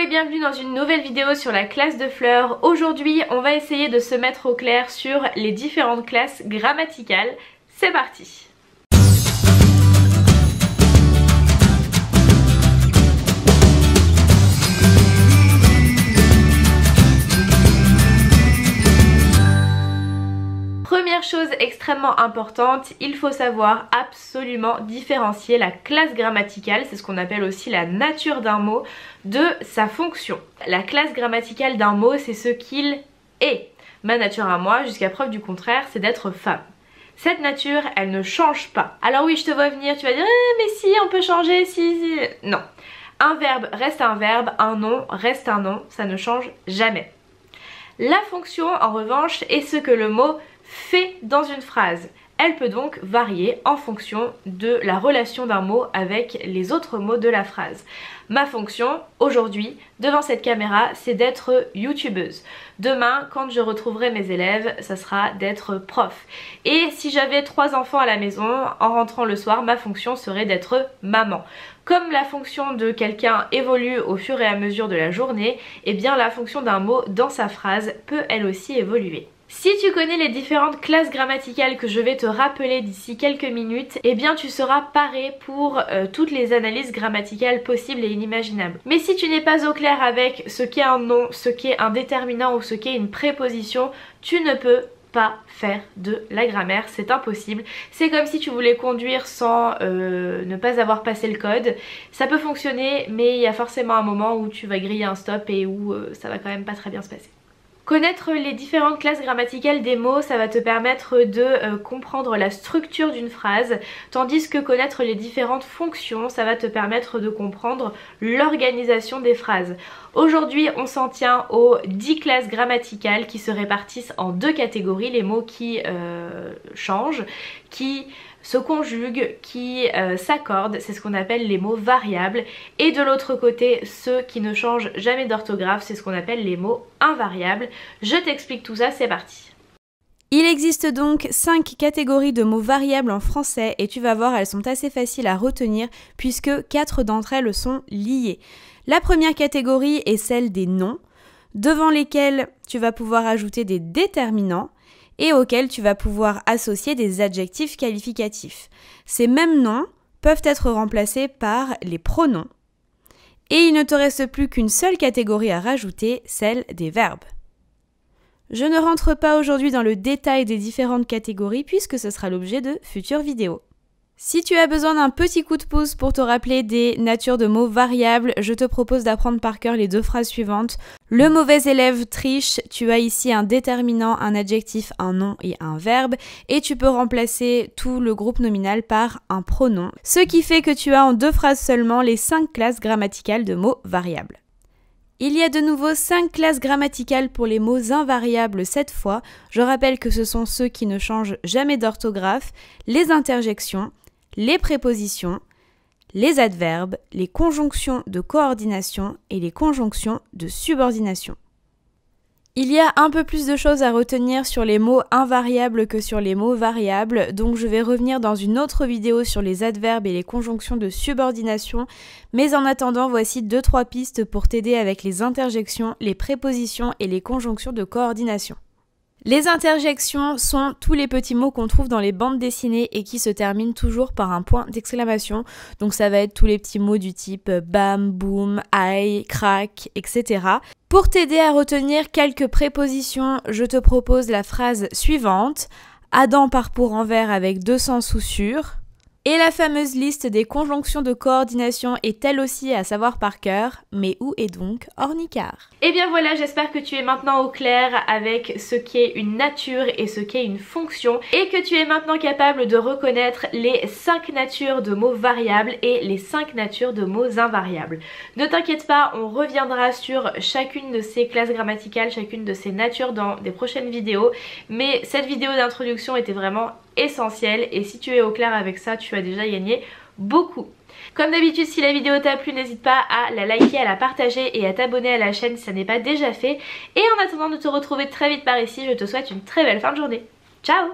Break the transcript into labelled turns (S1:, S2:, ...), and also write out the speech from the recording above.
S1: et bienvenue dans une nouvelle vidéo sur la classe de Fleur. Aujourd'hui, on va essayer de se mettre au clair sur les différentes classes grammaticales. C'est parti! Première chose extrêmement importante, il faut savoir absolument différencier la classe grammaticale, c'est ce qu'on appelle aussi la nature d'un mot, de sa fonction. La classe grammaticale d'un mot, c'est ce qu'il est. Ma nature à moi, jusqu'à preuve du contraire, c'est d'être femme. Cette nature, elle ne change pas. Alors oui, je te vois venir, tu vas dire mais si, on peut changer, si. Non. Un verbe reste un verbe, un nom reste un nom, ça ne change jamais. La fonction, en revanche, est ce que le mot fait dans une phrase. Elle peut donc varier en fonction de la relation d'un mot avec les autres mots de la phrase. Ma fonction, aujourd'hui, devant cette caméra, c'est d'être youtubeuse. Demain, quand je retrouverai mes élèves, ça sera d'être prof. Et si j'avais 3 enfants à la maison, en rentrant le soir, ma fonction serait d'être maman. Comme la fonction de quelqu'un évolue au fur et à mesure de la journée, eh bien la fonction d'un mot dans sa phrase peut elle aussi évoluer. Si tu connais les différentes classes grammaticales que je vais te rappeler d'ici quelques minutes, eh bien tu seras paré pour toutes les analyses grammaticales possibles et inimaginables. Mais si tu n'es pas au clair avec ce qu'est un nom, ce qu'est un déterminant ou ce qu'est une préposition, tu ne peux pas faire de la grammaire, c'est impossible. C'est comme si tu voulais conduire sans ne pas avoir passé le code. Ça peut fonctionner, mais il y a forcément un moment où tu vas griller un stop et où ça va quand même pas très bien se passer. Connaître les différentes classes grammaticales des mots, ça va te permettre de comprendre la structure d'une phrase, tandis que connaître les différentes fonctions, ça va te permettre de comprendre l'organisation des phrases. Aujourd'hui, on s'en tient aux 10 classes grammaticales qui se répartissent en 2 catégories, les mots qui changent, qui se conjuguent, qui s'accordent, c'est ce qu'on appelle les mots variables, et de l'autre côté ceux qui ne changent jamais d'orthographe, c'est ce qu'on appelle les mots invariables. Je t'explique tout ça, c'est parti.
S2: Il existe donc 5 catégories de mots variables en français et tu vas voir, elles sont assez faciles à retenir puisque 4 d'entre elles sont liées. La première catégorie est celle des noms, devant lesquels tu vas pouvoir ajouter des déterminants et auxquels tu vas pouvoir associer des adjectifs qualificatifs. Ces mêmes noms peuvent être remplacés par les pronoms. Et il ne te reste plus qu'une seule catégorie à rajouter, celle des verbes. Je ne rentre pas aujourd'hui dans le détail des différentes catégories puisque ce sera l'objet de futures vidéos. Si tu as besoin d'un petit coup de pouce pour te rappeler des natures de mots variables, je te propose d'apprendre par cœur les 2 phrases suivantes. Le mauvais élève triche, tu as ici un déterminant, un adjectif, un nom et un verbe, et tu peux remplacer tout le groupe nominal par un pronom, ce qui fait que tu as en 2 phrases seulement les 5 classes grammaticales de mots variables. Il y a de nouveau 5 classes grammaticales pour les mots invariables cette fois. Je rappelle que ce sont ceux qui ne changent jamais d'orthographe, les interjections, les prépositions, les adverbes, les conjonctions de coordination et les conjonctions de subordination. Il y a un peu plus de choses à retenir sur les mots invariables que sur les mots variables, donc je vais revenir dans une autre vidéo sur les adverbes et les conjonctions de subordination, mais en attendant, voici 2-3 pistes pour t'aider avec les interjections, les prépositions et les conjonctions de coordination. Les interjections sont tous les petits mots qu'on trouve dans les bandes dessinées et qui se terminent toujours par un point d'exclamation. Donc ça va être tous les petits mots du type bam, boum, aïe, crac, etc. Pour t'aider à retenir quelques prépositions, je te propose la phrase suivante. Adam part pour Anvers avec 200 sous sûrs. Et la fameuse liste des conjonctions de coordination est elle aussi à savoir par cœur, mais où est donc Ornicart?
S1: Et bien voilà, j'espère que tu es maintenant au clair avec ce qu'est une nature et ce qu'est une fonction, et que tu es maintenant capable de reconnaître les 5 natures de mots variables et les 5 natures de mots invariables. Ne t'inquiète pas, on reviendra sur chacune de ces classes grammaticales, chacune de ces natures dans des prochaines vidéos, mais cette vidéo d'introduction était vraiment essentielle et si tu es au clair avec ça, tu as déjà gagné beaucoup. Comme d'habitude, si la vidéo t'a plu, n'hésite pas à la liker, à la partager et à t'abonner à la chaîne si ça n'est pas déjà fait. Et en attendant de te retrouver très vite par ici, je te souhaite une très belle fin de journée. Ciao!